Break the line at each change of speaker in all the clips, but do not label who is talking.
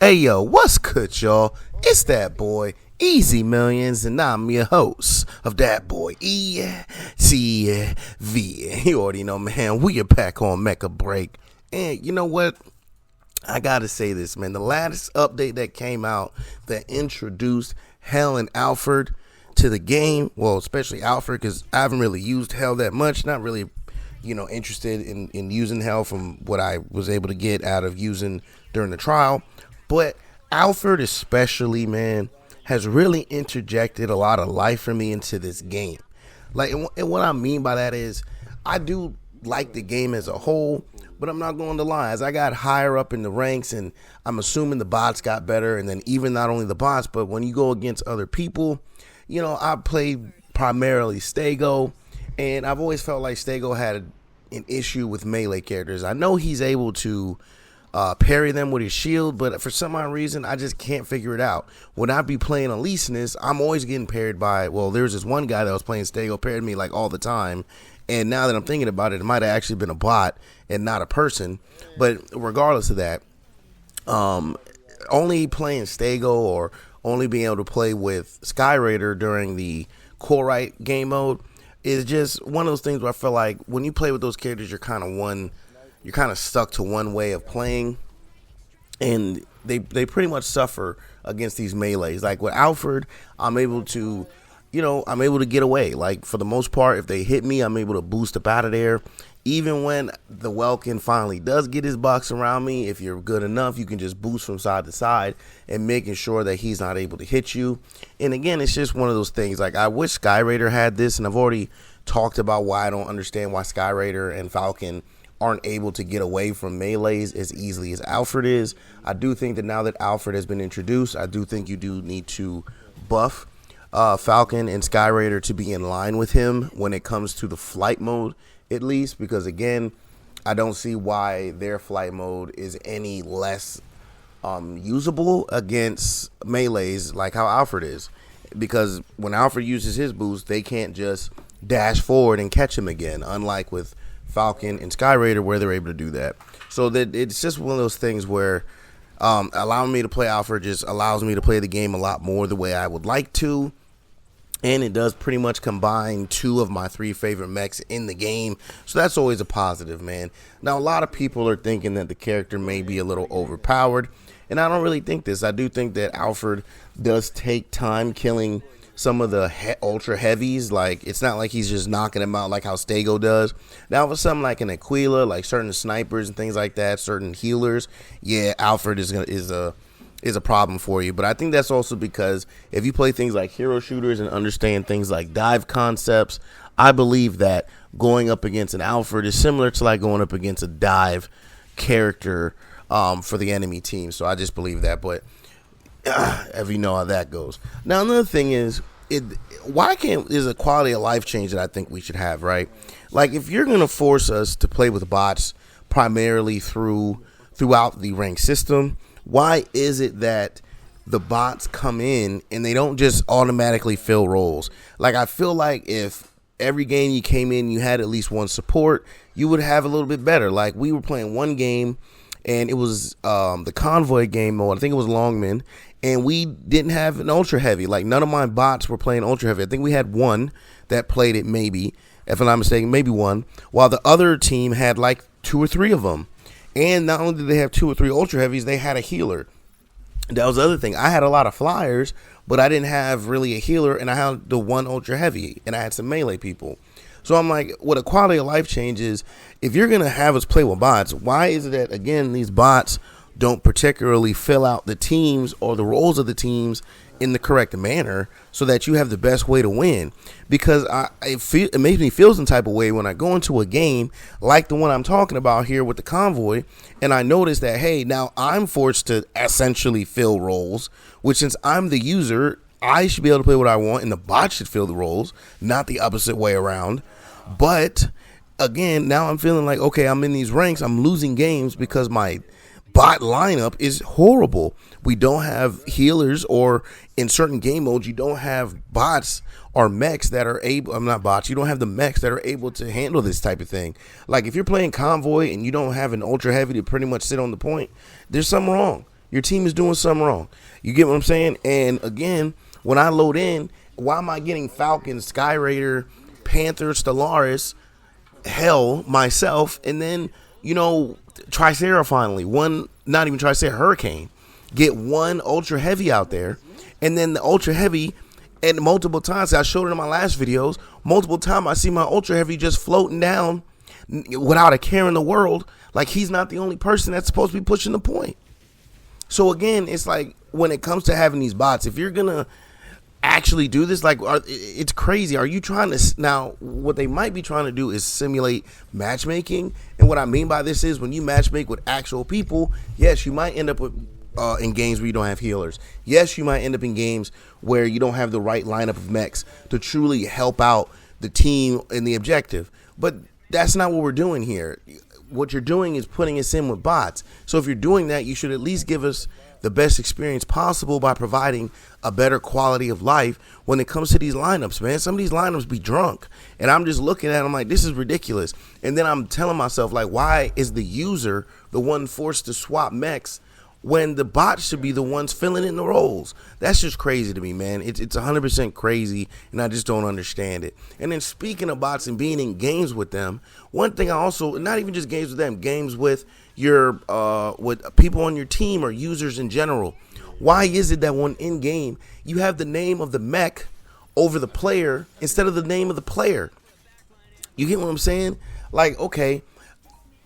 Hey yo, what's good, y'all? It's that boy, Easy Millions, and I'm your host of that boy, E-C-V. You already know, man, we are back on Mecha break. And you know what? I gotta say this, man. The last update that came out that introduced Hell and Alfred to the game, well, especially Alfred, because I haven't really used Hell that much. Not really, interested in using Hell from what I was able to get out of using during the trial. But Alfred especially, man, has really interjected a lot of life for me into this game. Like, and what I mean by that is, I do like the game as a whole, but I'm not going to lie. As I got higher up in the ranks, and I'm assuming the bots got better, and then even not only the bots, but when you go against other people, I played primarily Stego, and I've always felt like Stego had an issue with melee characters. I know he's able to parry them with his shield, but for some odd reason I just can't figure it out. When I be playing Alesinus, I'm always getting parried by, well, there's this one guy that was playing Stego, parried me like all the time, and now that I'm thinking about it, it might have actually been a bot and not a person. But regardless of that, only playing Stego or only being able to play with Sky Raider during the Core game mode is just one of those things where I feel like when you play with those characters, you're kind of stuck to one way of playing, and they pretty much suffer against these melees. Like with Alfred, I'm able to get away. Like for the most part, if they hit me, I'm able to boost up out of there. Even when the Welkin finally does get his box around me, if you're good enough, you can just boost from side to side and making sure that he's not able to hit you. And again, it's just one of those things. Like I wish Sky Raider had this, and I've already talked about why I don't understand why Sky Raider and Falcon aren't able to get away from melees as easily as Alfred is. I do think that now that Alfred has been introduced, I do think you do need to buff Falcon and Sky Raider to be in line with him when it comes to the flight mode, at least, because again, I don't see why their flight mode is any less usable against melees like how Alfred is. Because when Alfred uses his boost, they can't just dash forward and catch him again, unlike with Falcon and Sky Raider where they're able to do that. So that it's just one of those things where allowing me to play Alfred just allows me to play the game a lot more the way I would like to. And it does pretty much combine two of my three favorite mechs in the game. So that's always a positive, man. Now, a lot of people are thinking that the character may be a little overpowered. And I don't really think this. I do think that Alfred does take time killing some of the ultra heavies. Like, it's not like he's just knocking them out like how Stego does. Now, for something like an Aquila, like certain snipers and things like that, certain healers, yeah, Alfred is a problem for you. But I think that's also because if you play things like hero shooters and understand things like dive concepts, I believe that going up against an Alfred is similar to like going up against a dive character for the enemy team. So I just believe that. But if you know how that goes. Now, another thing is, there's a quality of life change that I think we should have, right? Like, if you're going to force us to play with bots primarily throughout the rank system, why is it that the bots come in and they don't just automatically fill roles? Like, I feel like if every game you came in, you had at least one support, you would have a little bit better. Like, we were playing one game, and it was the convoy game mode. I think it was Longman, and we didn't have an ultra heavy. Like, none of my bots were playing ultra heavy. I think we had one that played it, maybe, if I'm not mistaken, maybe one, while the other team had like 2 or 3 of them. And not only did they have 2 or 3 ultra heavies, they had a healer. That was the other thing. I had a lot of flyers, but I didn't have really a healer, and I had the one ultra heavy, and I had some melee people. So I'm like, what a quality of life change is, if you're going to have us play with bots, why is it that, again, these bots don't particularly fill out the teams or the roles of the teams in the correct manner so that you have the best way to win? Because it makes me feel some type of way when I go into a game like the one I'm talking about here with the convoy, and I notice that, hey, now I'm forced to essentially fill roles, which, since I'm the user, I should be able to play what I want, and the bot should fill the roles, not the opposite way around. But again, now I'm feeling like, okay, I'm in these ranks, I'm losing games because my bot lineup is horrible. We don't have healers, or in certain game modes, you don't have bots or mechs that are able, I'm not bots, you don't have the mechs that are able to handle this type of thing. Like, if you're playing convoy and you don't have an ultra heavy to pretty much sit on the point, there's something wrong. Your team is doing something wrong. You get what I'm saying? And again, when I load in, why am I getting Falcon, Sky Raider, Panther, Stellaris, Hell, myself, and then, Tricera finally. One, not even Tricera, Hurricane. Get one Ultra Heavy out there, and then the Ultra Heavy, and multiple times, I showed it in my last videos, multiple times I see my Ultra Heavy just floating down without a care in the world, like he's not the only person that's supposed to be pushing the point. So again, it's like when it comes to having these bots, if you're gonna actually do this, like it's crazy. Are you trying to now? What they might be trying to do is simulate matchmaking, and what I mean by this is when you matchmake with actual people, yes, you might end up with in games where you don't have healers. Yes, you might end up in games where you don't have the right lineup of mechs to truly help out the team and the objective. But that's not what we're doing here. What you're doing is putting us in with bots. So if you're doing that, you should at least give us the best experience possible by providing a better quality of life when it comes to these lineups, man. Some of these lineups be drunk, and I'm just looking at them like, this is ridiculous. And then I'm telling myself, like, why is the user the one forced to swap mechs when the bots should be the ones filling in the roles? That's just crazy to me, man. It's 100% crazy, and I just don't understand it. And then speaking of bots and being in games with them, one thing I also, not even just games with them, games with your with people on your team or users in general. Why is it that when in game you have the name of the mech over the player instead of the name of the player? You get what I'm saying? Like, okay,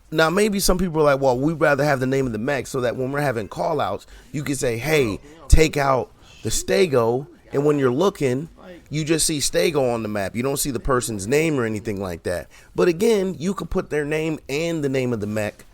now maybe some people are like, well, we'd rather have the name of the mech so that when we're having call outs, you can say, hey, take out the Stego, and when you're looking, you just see Stego on the map. You don't see the person's name or anything like that. But again, you could put their name and the name of the mech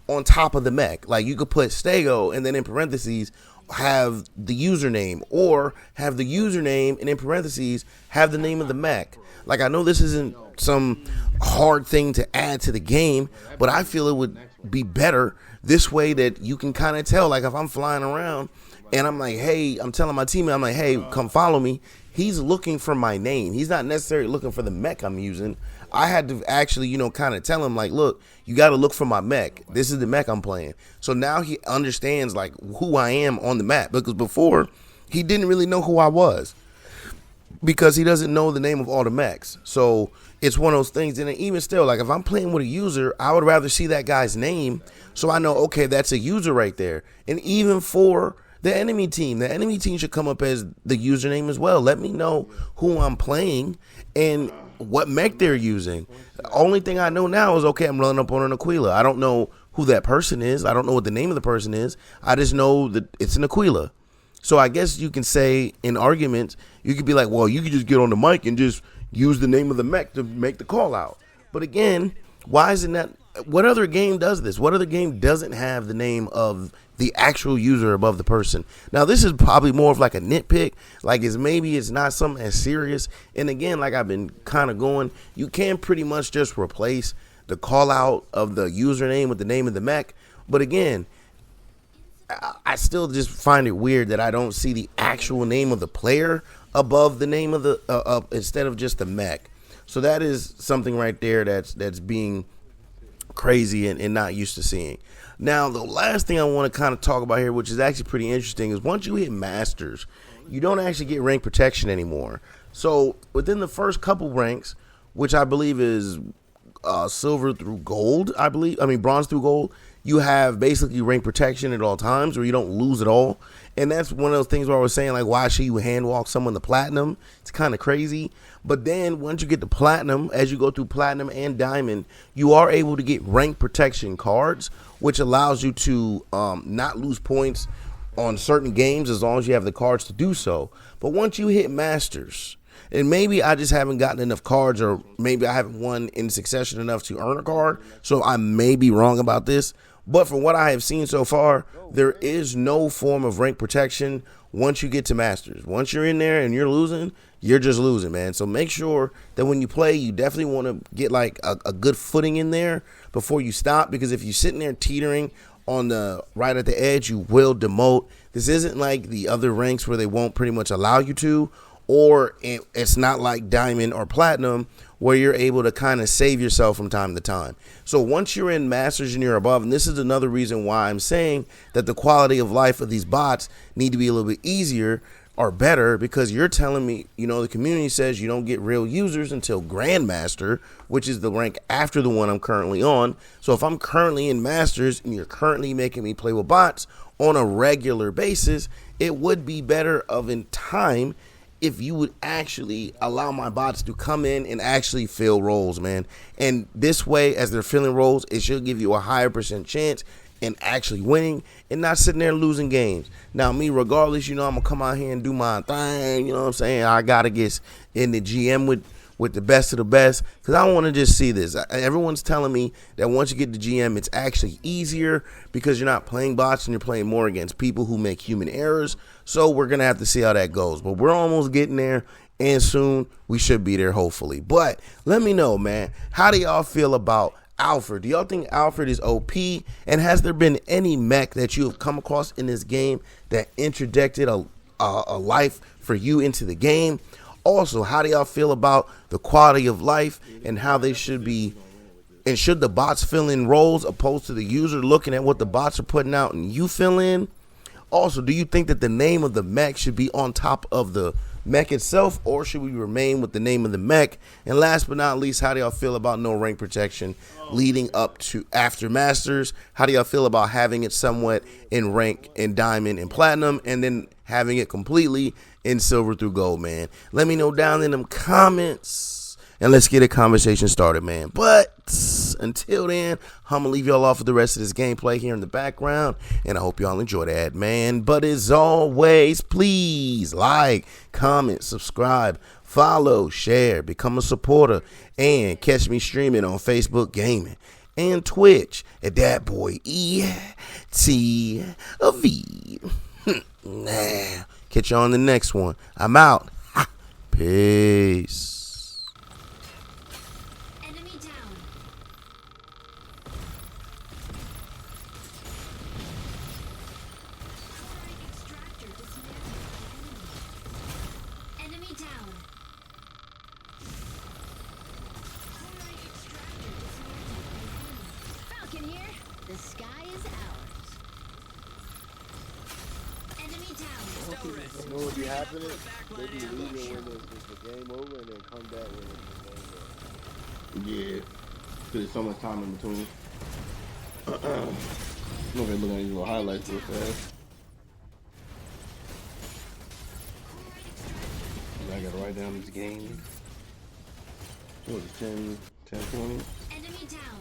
on top of the mech. Like you could put Stego and then in parentheses have the username, or have the username and in parentheses have the name of the mech. Like, I know this isn't some hard thing to add to the game, but I feel it would be better this way that you can kind of tell. Like if I'm flying around and I'm like, hey, I'm telling my teammate, I'm like, hey, come follow me. He's looking for my name. He's not necessarily looking for the mech I'm using. I had to actually, kind of tell him, like, look, you got to look for my mech. This is the mech I'm playing. So now he understands, like, who I am on the map. Because before, he didn't really know who I was, because he doesn't know the name of all the mechs. So it's one of those things. And even still, like, if I'm playing with a user, I would rather see that guy's name so I know, okay, that's a user right there. And even for the enemy team should come up as the username as well. Let me know who I'm playing and what mech they're using. The only thing I know now is, okay, I'm running up on an Aquila. I don't know who that person is. I don't know what the name of the person is. I just know that it's an Aquila. So I guess you can say in arguments, you could be like, well, you could just get on the mic and just use the name of the mech to make the call out. But again, why isn't that? What other game does this? What other game doesn't have the name of the actual user above the person? Now, this is probably more of like a nitpick. Like, maybe it's not something as serious. And again, like I've been kind of going, you can pretty much just replace the call out of the username with the name of the mech. But again, I still just find it weird that I don't see the actual name of the player above the name of the instead of just the mech. So that is something right there that's being crazy and not used to seeing. Now, the last thing I want to kind of talk about here, which is actually pretty interesting, is once you hit Masters, you don't actually get rank protection anymore. So within the first couple ranks, which I believe is silver through gold, bronze through gold, you have basically rank protection at all times, or you don't lose at all. And that's one of those things where I was saying, like, why should you hand walk someone to platinum? It's kind of crazy. But then once you get to platinum, as you go through platinum and diamond, you are able to get rank protection cards, which allows you to not lose points on certain games as long as you have the cards to do so. But once you hit Masters, and maybe I just haven't gotten enough cards, or maybe I haven't won in succession enough to earn a card, so I may be wrong about this. But from what I have seen so far, there is no form of rank protection once you get to Masters. Once you're in there and you're losing, you're just losing, man. So make sure that when you play, you definitely want to get like a good footing in there before you stop, because if you're sitting there teetering on the right at the edge, you will demote. This isn't like the other ranks where they won't pretty much allow you to, or it's not like diamond or platinum where you're able to kind of save yourself from time to time. So once you're in masters and you're above, and this is another reason why I'm saying that the quality of life of these bots need to be a little bit easier or better, because you're telling me, you know, the community says you don't get real users until grandmaster, which is the rank after the one I'm currently on. So if I'm currently in masters and you're currently making me play with bots on a regular basis, it would be better of in time if you would actually allow my bots to come in and actually fill roles, man. And this way, as they're filling roles, it should give you a higher % chance in actually winning and not sitting there losing games. Now, me, regardless, you know, I'm going to come out here and do my thing, you know what I'm saying? I got to get in the GM with the best of the best, because I want to just see this. Everyone's telling me that once you get the GM, it's actually easier because you're not playing bots and you're playing more against people who make human errors. So we're going to have to see how that goes. But we're almost getting there, and soon we should be there, hopefully. But let me know, man, how do y'all feel about Alfred? Do y'all think Alfred is OP? And has there been any mech that you have come across in this game that interjected a life for you into the game? Also, how do y'all feel about the quality of life and how they should be, and should the bots fill in roles opposed to the user looking at what the bots are putting out and you fill in? Also, do you think that the name of the mech should be on top of the mech itself, or should we remain with the name of the mech? And last but not least, how do y'all feel about no rank protection leading up to after masters? How do y'all feel about having it somewhat in rank in diamond and platinum, and then having it completely in silver through gold, man? Let me know down in them comments, and let's get a conversation started, man. But until then, I'm gonna leave y'all off with the rest of this gameplay here in the background, and I hope y'all enjoy that, man. But as always, please like, comment, subscribe, follow, share, become a supporter, and catch me streaming on Facebook Gaming and Twitch at that boy ETV. Catch you on the next one. I'm out. Peace.
Enemy down. Extractor dismantled by enemy. Enemy down. Extractor dismantled by enemy. Falcon here. The sky is ours. Enemy down.
You know what would be happening? Maybe leaving when it's the game over and then come back when it's the game over.
Yeah, because there's so much time in between. I'm gonna look at these little highlights real fast. I gotta write down this game. What was it, 10, 20?
Enemy down.